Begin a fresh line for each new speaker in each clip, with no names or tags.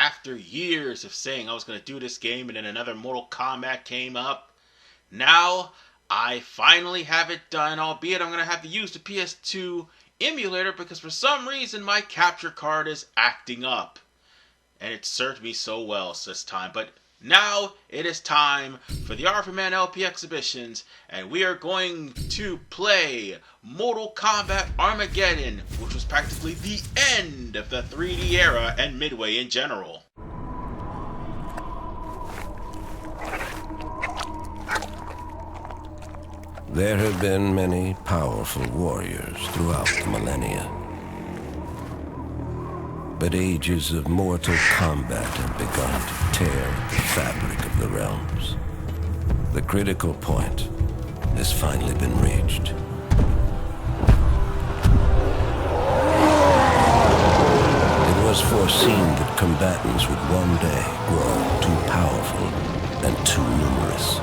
after years of saying I was going to do this game and then another Mortal Kombat came up, now I finally have it done, albeit I'm going to have to use the PS2 emulator because for some reason my capture card is acting up. And it served me so well this time. But now it is time for the RVMan LP exhibitions, and we are going to play Mortal Kombat Armageddon, which was practically the end of the 3D era and Midway in general.
There have been many powerful warriors throughout the millennia. But ages of mortal combat have begun to tear at the fabric of the realms. The critical point has finally been reached. It was foreseen that combatants would one day grow too powerful and too numerous.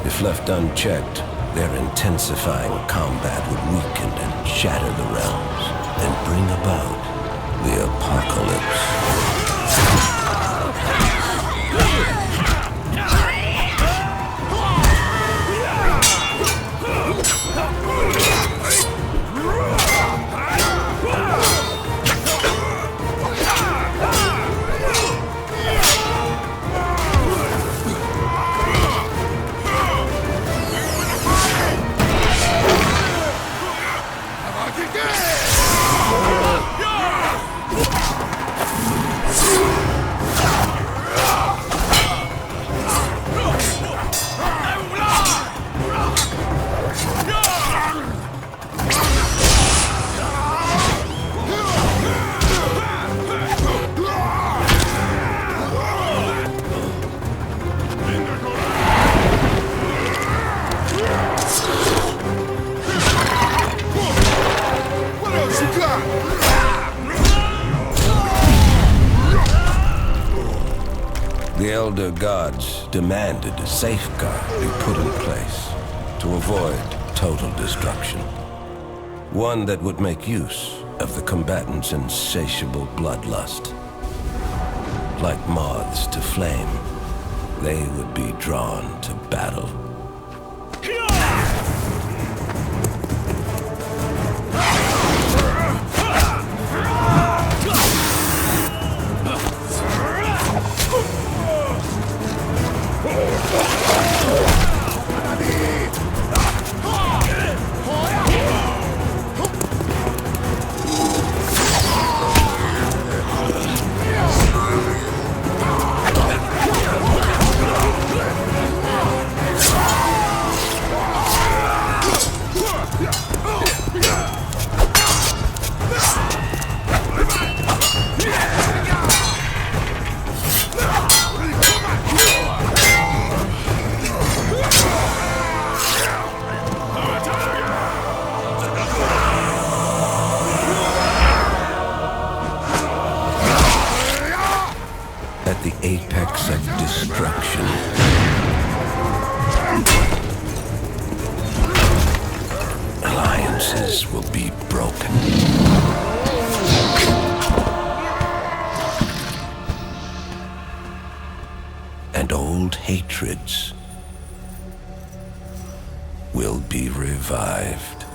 If left unchecked, their intensifying combat would weaken and shatter the realms and bring about the apocalypse. The elder gods demanded a safeguard be put in place to avoid total destruction. One that would make use of the combatants' insatiable bloodlust. Like moths to flame, they would be drawn to battle. At the apex of destruction, alliances will be broken. And old hatreds will be revived.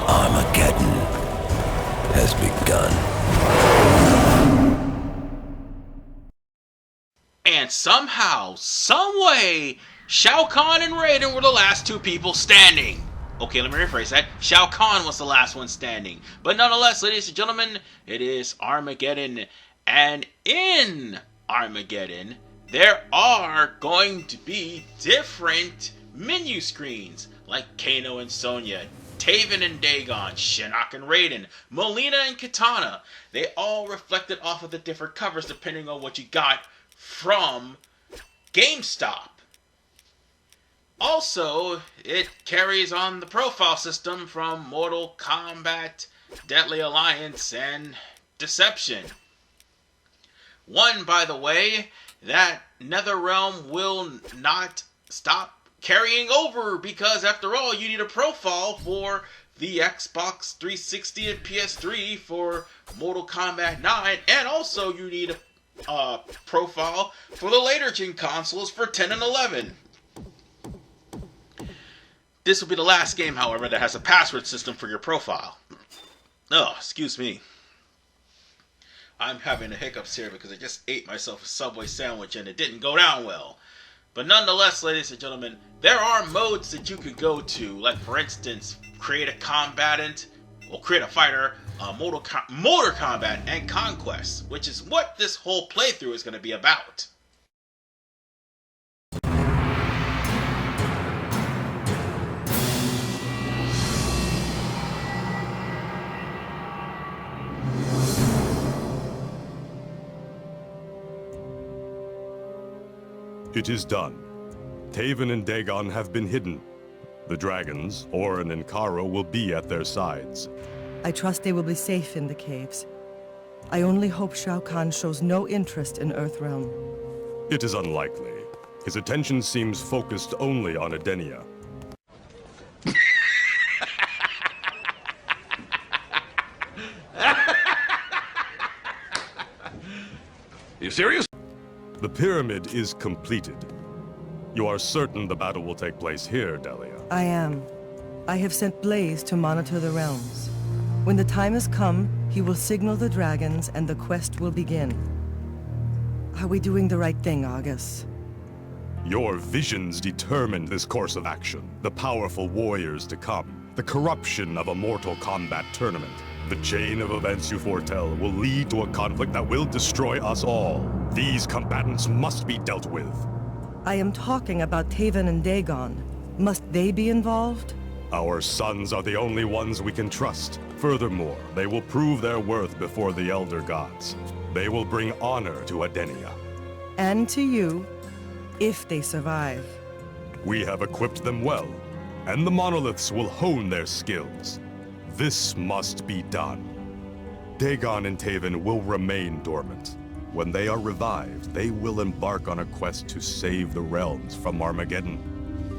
Armageddon has begun.
And somehow, someway, Shao Khan and Raiden were the last two people standing. Okay, let me rephrase that. Shao Khan was the last one standing. But nonetheless, ladies and gentlemen, it is Armageddon. And in Armageddon, there are going to be different menu screens, like Kano and Sonya, Taven and Daegon, Shinnok and Raiden, Molina and Kitana. They all reflected off of the different covers depending on what you got from GameStop. Also, it carries on the profile system from Mortal Kombat, Deadly Alliance, and Deception. One, by the way, that NetherRealm will not stop carrying over, because after all, you need a profile for the Xbox 360 and PS3 for Mortal Kombat 9, and also you need a profile for the later gen consoles for 10 and 11. This will be the last game, however, that has a password system for your profile. Oh, excuse me. I'm having a hiccups here because I just ate myself a Subway sandwich and it didn't go down well. But nonetheless, ladies and gentlemen, there are modes that you could go to, like for instance, create a combatant, or create a fighter, Mortal Kombat, and Conquest, which is what this whole playthrough is going to be about.
It is done. Taven and Daegon have been hidden. The dragons, Orin and Karo, will be at their sides.
I trust they will be safe in the caves. I only hope Shao Khan shows no interest in Earthrealm.
It is unlikely. His attention seems focused only on Edenia.
You serious?
The pyramid is completed. You are certain the battle will take place here, Delia?
I am. I have sent Blaze to monitor the realms. When the time has come, he will signal the dragons and the quest will begin. Are we doing the right thing, Argus?
Your visions determined this course of action. The powerful warriors to come. The corruption of a Mortal Kombat tournament. The chain of events you foretell will lead to a conflict that will destroy us all. These combatants must be dealt with.
I am talking about Taven and Daegon. Must they be involved?
Our sons are the only ones we can trust. Furthermore, they will prove their worth before the Elder Gods. They will bring honor to Edenia.
And to you, if they survive.
We have equipped them well, and the monoliths will hone their skills. This must be done. Deagon and Taven will remain dormant. When they are revived, they will embark on a quest to save the realms from Armageddon.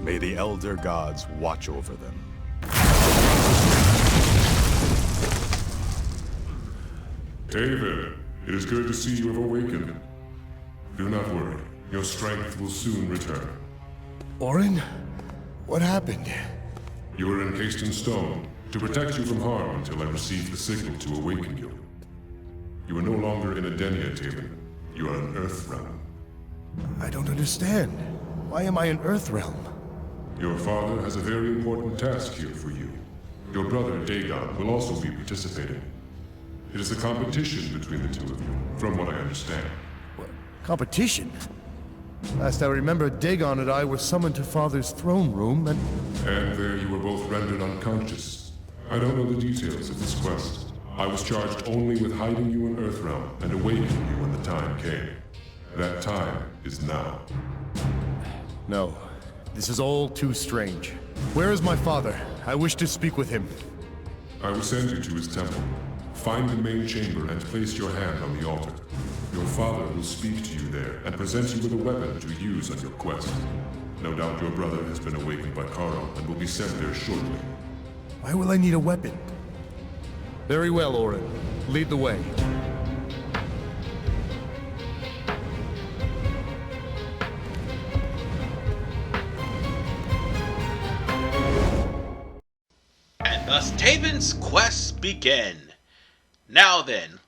May the Elder Gods watch over them.
Taven, it is good to see you have awakened. Do not worry, your strength will soon return.
Orin? What happened?
You are encased in stone to protect you from harm until I receive the signal to awaken you. You are no longer in Edenia, Taven. You are in Earthrealm.
I don't understand. Why am I in Earthrealm?
Your father has a very important task here for you. Your brother, Deagon, will also be participating. It is a competition between the two of you, from what I understand.
What? Competition? Last I remember, Deagon and I were summoned to Father's throne room, and
there you were both rendered unconscious. I don't know the details of this quest. I was charged only with hiding you in Earthrealm and awakening you when the time came. That time is now.
No. This is all too strange. Where is my father? I wish to speak with him.
I will send you to his temple. Find the main chamber and place your hand on the altar. Your father will speak to you there and present you with a weapon to use on your quest. No doubt your brother has been awakened by Karo and will be sent there shortly.
Why will I need a weapon? Very well, Orin. Lead the way.
And thus Taven's quests begin. Now then,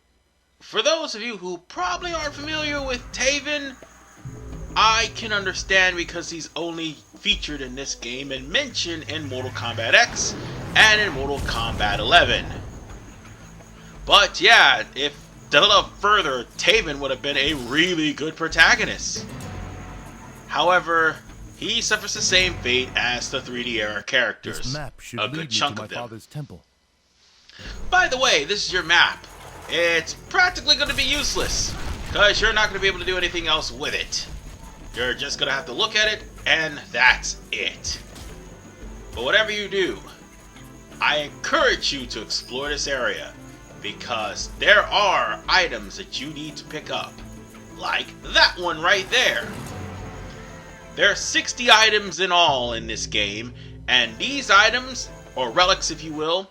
for those of you who probably aren't familiar with Taven, I can understand because he's only featured in this game and mentioned in Mortal Kombat X and in Mortal Kombat 11. But yeah, if developed further, Taven would have been a really good protagonist. However, he suffers the same fate as the 3D era characters.
This map should
a
lead
good
me
chunk
to my
of them.
father's temple.
By the way, this is your map. It's practically going to be useless, because you're not going to be able to do anything else with it. You're just going to have to look at it, and that's it. But whatever you do, I encourage you to explore this area, because there are items that you need to pick up, like that one right there. There are 60 items in all in this game, and these items, or relics if you will,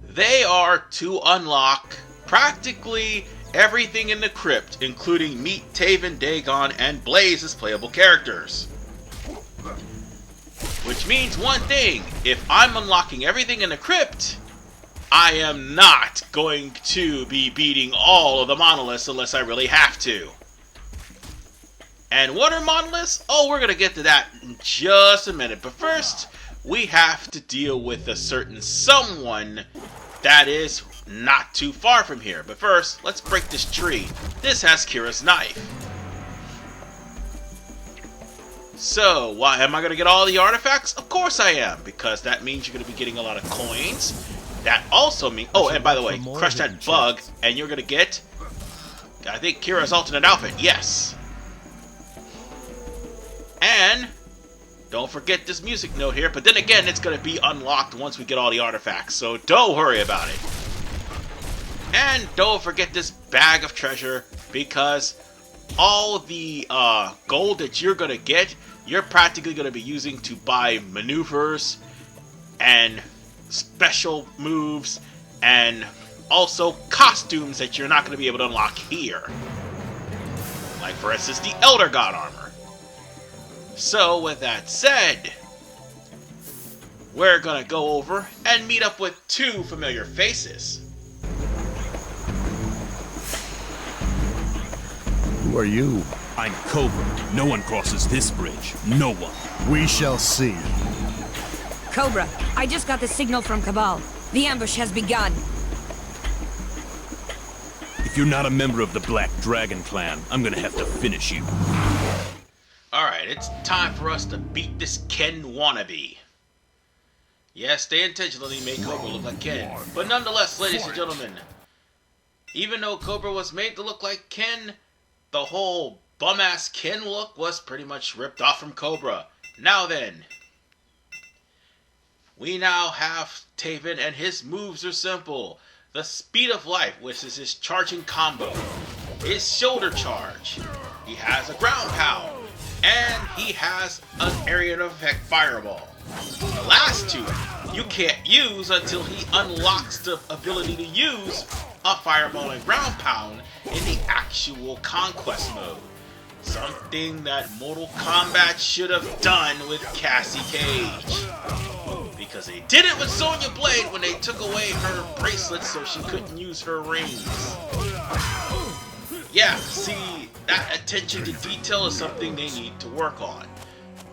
they are to unlock practically everything in the crypt, including meet Taven, Daegon, and Blaze as playable characters. Which means one thing, if I'm unlocking everything in the crypt, I am not going to be beating all of the monoliths unless I really have to. And what are monoliths? Oh, we're going to get to that in just a minute. But first, we have to deal with a certain someone that is not too far from here. But first, let's break this tree. This has Kira's knife. So, why am I going to get all the artifacts? Of course I am, because that means you're going to be getting a lot of coins. That also means... Oh, and by the way, crush that bug, and you're going to get... I think Kira's alternate outfit. Yes. And... don't forget this music note here, but then again, it's going to be unlocked once we get all the artifacts, so don't worry about it. And don't forget this bag of treasure, because all the gold that you're going to get, you're practically going to be using to buy maneuvers and special moves and also costumes that you're not going to be able to unlock here. Like, for instance, the Elder God armor. So, with that said, we're gonna go over and meet up with two familiar faces.
Who are you?
I'm Cobra. No one crosses this bridge. No one.
We shall see.
Cobra, I just got the signal from Cabal. The ambush has begun.
If you're not a member of the Black Dragon clan, I'm gonna have to finish you.
Alright, it's time for us to beat this Ken wannabe. Yes, they intentionally made Cobra look like Ken. But nonetheless, ladies and gentlemen, even though Cobra was made to look like Ken, the whole bum-ass Ken look was pretty much ripped off from Cobra. Now then, we now have Taven, and his moves are simple. The Speed of Life, which is his charging combo. His shoulder charge. He has a ground pound. And he has an area of effect fireball. The last two you can't use until he unlocks the ability to use a fireball and ground pound in the actual conquest mode. Something that Mortal Kombat should have done with Cassie Cage. Because they did it with Sonya Blade when they took away her bracelets so she couldn't use her rings. Yeah, see, that attention to detail is something they need to work on.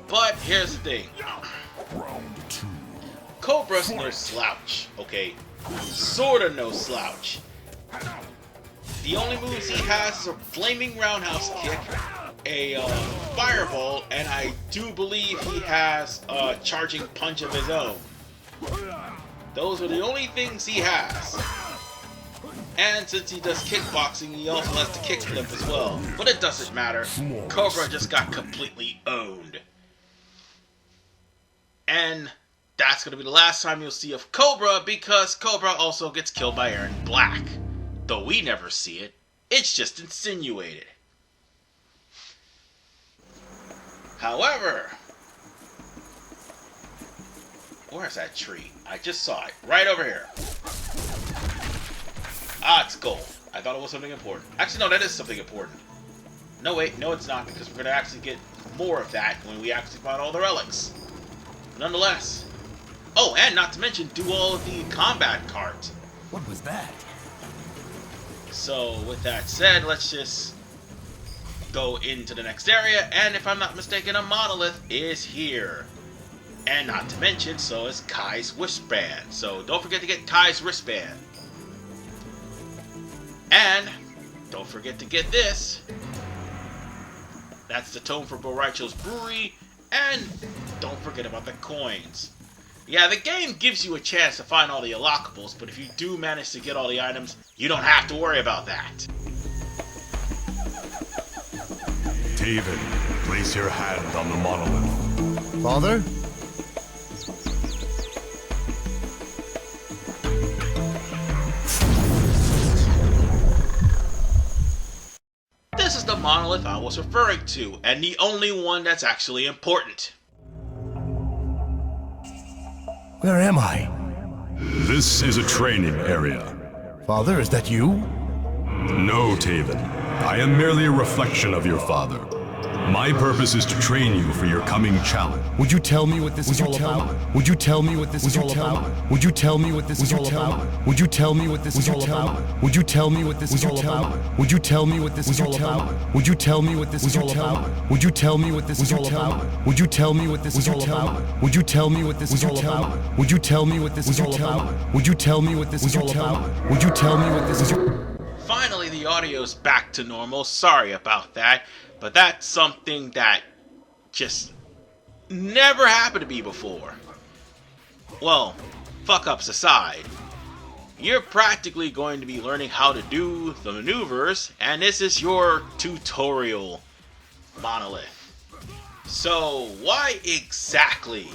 But here's the thing. Cobra's no slouch, okay? Sorta no slouch. The only moves he has is a flaming roundhouse kick, a fireball, and I do believe he has a charging punch of his own. Those are the only things he has. And since he does kickboxing, he also has the kickflip as well. But it doesn't matter. Cobra just got completely owned. And that's going to be the last time you'll see of Cobra, because Cobra also gets killed by Aaron Black. Though we never see it. It's just insinuated. However, where's that tree? I just saw it. Right over here. Ah, it's gold. I thought it was something important. Actually, no, that is something important. No, wait, no it's not, because we're going to actually get more of that when we actually find all the relics. Nonetheless. Oh, and not to mention, do all of the combat cards.
What was that?
So, with that said, let's just go into the next area, and if I'm not mistaken, a monolith is here. And not to mention, so is Kai's wristband. So don't forget to get Kai's wristband. And don't forget to get this. That's the tome for Borracho's Brewery. And don't forget about the coins. Yeah, the game gives you a chance to find all the unlockables, but if you do manage to get all the items, you don't have to worry about that.
Taven, place your hand on the monolith.
Father?
This is the monolith I was referring to, and the only one that's actually important.
Where am I?
This is a training area.
Father, is that you?
No, Taven. I am merely a reflection of your father. My purpose is to train you for your coming challenge.
Would you tell me what this is all about? Would you tell me what this is all about? Would you tell me what this is all about? Would you tell me what this is all about? Would you tell me what this is all about? Would you tell me what this is all about? Would you tell me what this is all about? Would you tell me what this is all about? Would you tell me what this is all about? Would you tell me what this is all about? Would you tell me what this is all about? Would you tell me what this is all about? Would you tell me what this is all about?
Finally, the audio's back to normal. Sorry about that, but that's something that just never happened to me before. Well, fuck-ups aside, you're practically going to be learning how to do the maneuvers, and this is your tutorial monolith. So, why exactly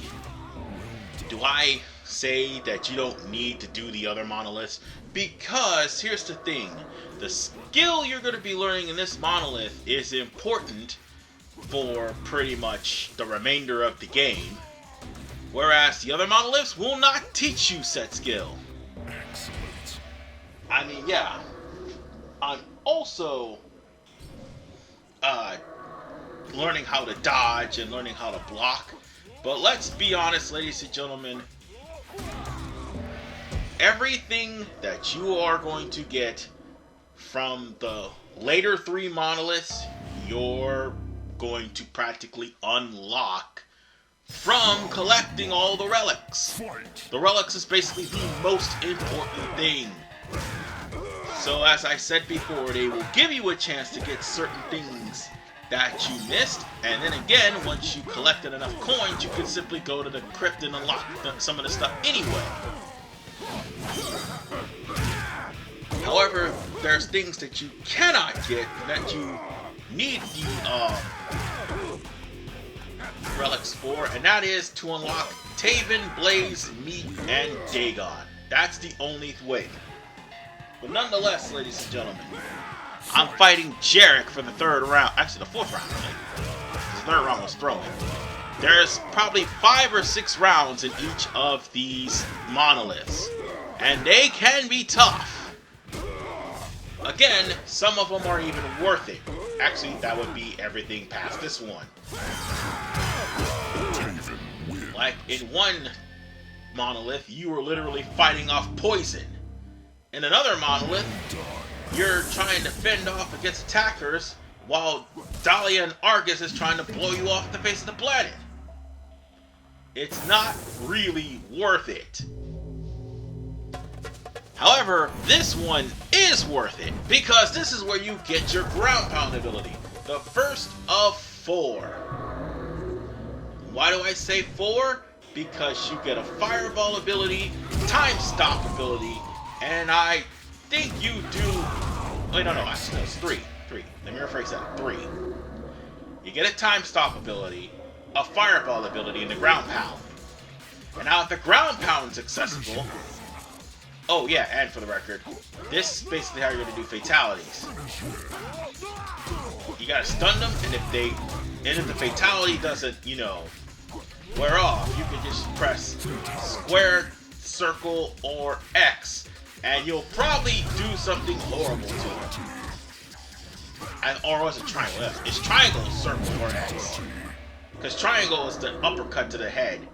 do I say that you don't need to do the other monoliths? Because here's the thing, the skill you're going to be learning in this monolith is important for pretty much the remainder of the game, whereas the other monoliths will not teach you said skill.
Excellent.
I mean, yeah, I'm also learning how to dodge and learning how to block, but let's be honest, ladies and gentlemen, everything that you are going to get from the later 3 monoliths, you're going to practically unlock from collecting all the relics. The relics is basically the most important thing. So as I said before, they will give you a chance to get certain things that you missed, and then again, once you collected enough coins, you can simply go to the crypt and unlock some of the stuff anyway. However, there's things that you cannot get that you need the relics for, and that is to unlock Taven, Blaze, Meat, and Deagon. That's the only way. But nonetheless, ladies and gentlemen, I'm fighting Jarek for the 3rd round. Actually, the 4th round, I think. The 3rd round was throwing. There's probably 5 or 6 rounds in each of these monoliths, and they can be tough. Again, some of them are even worth it. Actually, that would be everything past this one. Like, in one monolith, you were literally fighting off poison. In another monolith, you're trying to fend off against attackers, while Dahlia and Argus is trying to blow you off the face of the planet. It's not really worth it. However, this one is worth it, because this is where you get your ground pound ability. The first of 4. Why do I say 4? Because you get a fireball ability, time stop ability, and I think you do... Wait, no, actually, no, it's 3. Let me rephrase that. 3. You get a time stop ability, a fireball ability, and the ground pound. And now if the ground pound's accessible... Oh yeah, and for the record, this is basically how you're going to do fatalities. You gotta stun them, and if the fatality doesn't, wear off, you can just press square, circle, or X, and you'll probably do something horrible to it. Or was it triangle? It's triangle, circle, or X. Because triangle is the uppercut to the head,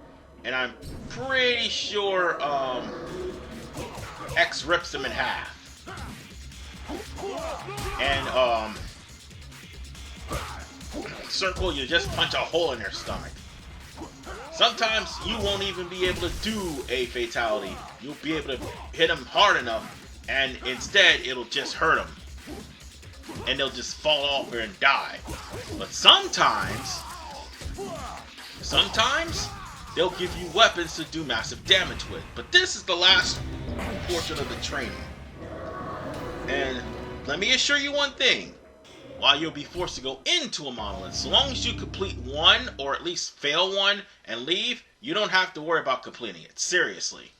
and I'm pretty sure, X rips them in half. And, circle, you just punch a hole in their stomach. Sometimes you won't even be able to do a fatality. You'll be able to hit them hard enough, and instead it'll just hurt them. And they'll just fall off and die. But sometimes they'll give you weapons to do massive damage with. But this is the last portion of the training. And let me assure you one thing. While you'll be forced to go into a monolith, so long as you complete one, or at least fail one, and leave, you don't have to worry about completing it. Seriously.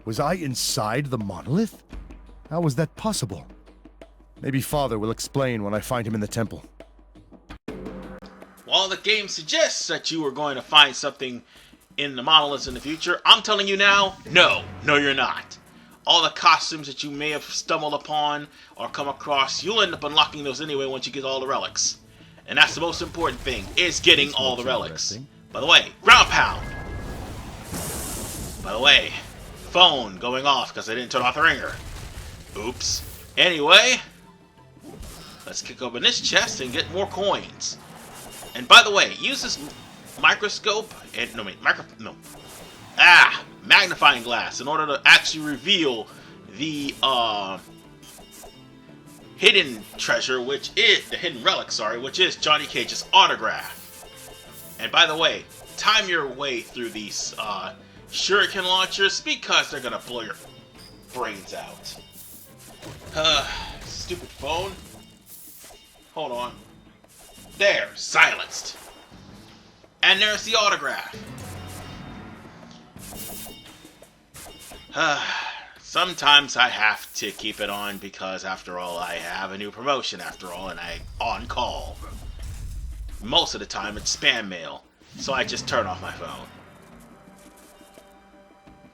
Was I inside the monolith? How was that possible? Maybe Father will explain when I find him in the temple.
While the game suggests that you are going to find something in the monoliths in the future, I'm telling you now, no, you're not. All the costumes that you may have stumbled upon or come across, you'll end up unlocking those anyway once you get all the relics. And that's the most important thing, is getting all the relics. By the way, ground pound! By the way, phone going off because I didn't turn off the ringer. Oops. Anyway, let's kick open this chest and get more coins. And by the way, use this microscope and magnifying glass in order to actually reveal the hidden treasure, which is the hidden relic, which is Johnny Cage's autograph. And by the way, time your way through these shuriken launchers because they're gonna blow your brains out. Stupid phone. Hold on. There, silenced. And there's the autograph. Sometimes I have to keep it on because, after all, I have a new promotion, and I'm on call. Most of the time, it's spam mail, so I just turn off my phone.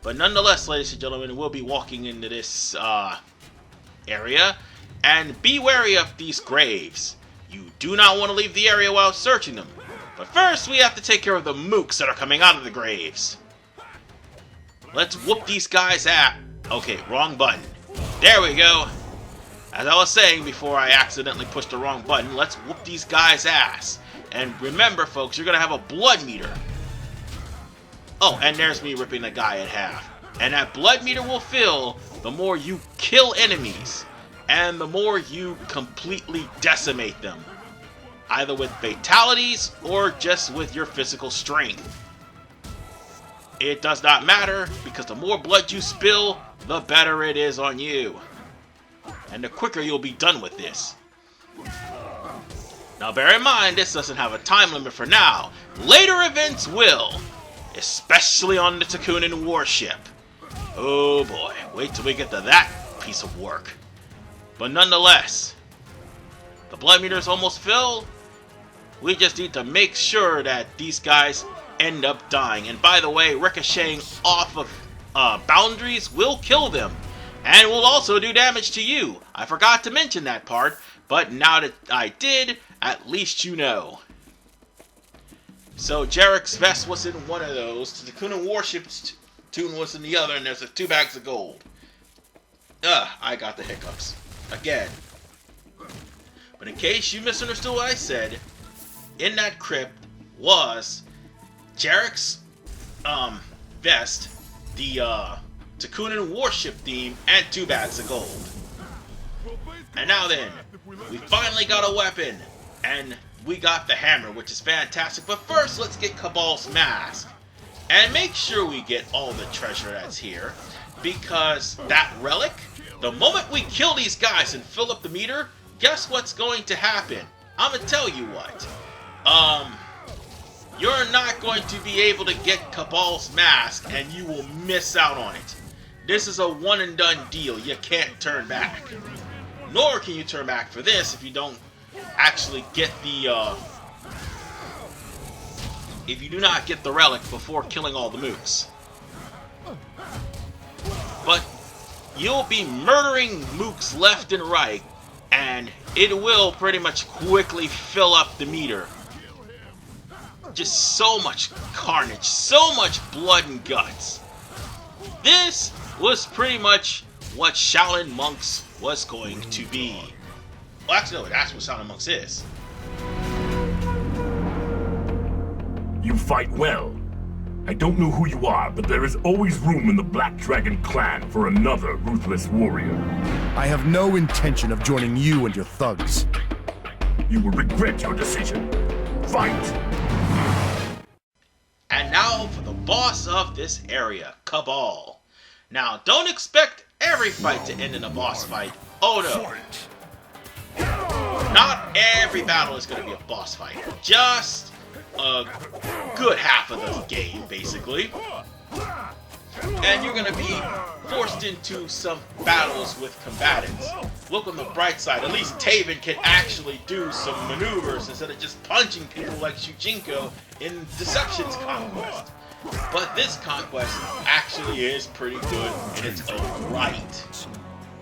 But nonetheless, ladies and gentlemen, we'll be walking into this area, and be wary of these graves. You do not want to leave the area while searching them. But first, we have to take care of the mooks that are coming out of the graves. Let's whoop these guys' ass. Okay, wrong button. There we go. As I was saying before I accidentally pushed the wrong button, let's whoop these guys' ass. And remember, folks, you're going to have a blood meter. Oh, and there's me ripping the guy in half. And that blood meter will fill the more you kill enemies. And the more you completely decimate them. Either with fatalities or just with your physical strength. It does not matter, because the more blood you spill, the better it is on you. And the quicker you'll be done with this. Now bear in mind, this doesn't have a time limit for now. Later events will. Especially on the Takunin warship. Oh boy, wait till we get to that piece of work. But nonetheless, the blood meter is almost filled. We just need to make sure that these guys end up dying. And by the way, ricocheting off of boundaries will kill them. And will also do damage to you. I forgot to mention that part, but now that I did, at least you know. So Jarek's vest was in one of those, the Takunin warship's tune was in the other, and there's 2 bags of gold. I got the hiccups. Again. But in case you misunderstood what I said, in that crypt was Jarek's vest, the Takunin warship theme, and 2 bags of gold. And now then, we finally got a weapon, and we got the hammer, which is fantastic. But first, let's get Cabal's mask. And make sure we get all the treasure that's here, because that relic, the moment we kill these guys and fill up the meter, guess what's going to happen? I'm gonna tell you what. You're not going to be able to get Cabal's mask, and you will miss out on it. This is a one and done deal. You can't turn back. Nor can you turn back for this if you don't actually get the, if you do not get the relic before killing all the mooks. But you'll be murdering mooks left and right, and it will pretty much quickly fill up the meter. Just so much carnage, so much blood and guts. this was pretty much what Shaolin Monks was going to be. Well, actually, no, that's what Shaolin Monks is.
You fight well. I don't know who you are, but there is always room in the Black Dragon clan for another ruthless warrior.
I have no intention of joining you and your thugs.
You will regret your decision. Fight!
And now for the boss of this area, Cabal. Now, don't expect every fight to end in a boss fight. Oh no. Not every battle is going to be a boss fight. Just a good half of the game, basically. And you're going to be forced into some battles with combatants. Look on the bright side, at least Taven can actually do some maneuvers instead of just punching people like Shujinko in Deception's Conquest. But this Conquest actually is pretty good in its own right.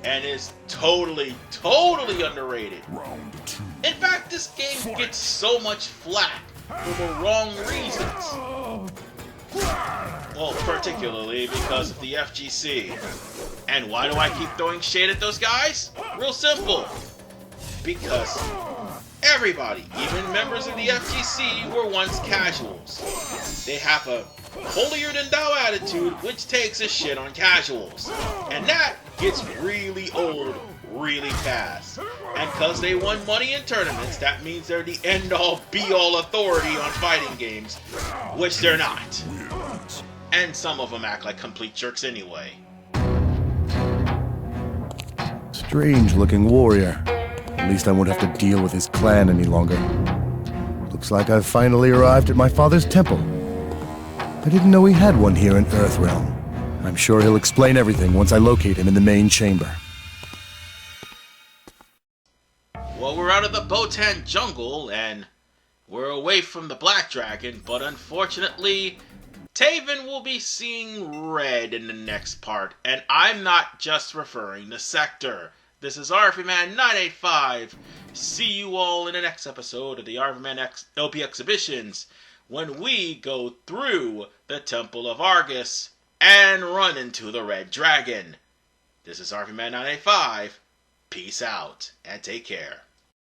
And is totally underrated. In fact, this game gets so much flack for the wrong reasons. Well, particularly because of the FGC. And why do I keep throwing shade at those guys? Real simple. Because everybody, even members of the FGC, were once casuals. They have a holier-than-thou attitude, which takes a shit on casuals. And that gets really old really fast. And because they won money in tournaments, that means they're the end-all, be-all authority on fighting games, which they're not. And some of them act like complete jerks anyway.
Strange-looking warrior. At least I won't have to deal with his clan any longer. Looks like I've finally arrived at my father's temple. I didn't know he had one here in Earthrealm. I'm sure he'll explain everything once I locate him in the main chamber.
Well, we're out of the Botan jungle, and we're away from the Black Dragon, but unfortunately, Taven will be seeing red in the next part, and I'm not just referring to Sector. This is RVMan 985. See you all in the next episode of the RVMan LP Exhibitions, when we go through the Temple of Argus and run into the Red Dragon. This is RVMan 985. Peace out, and take care.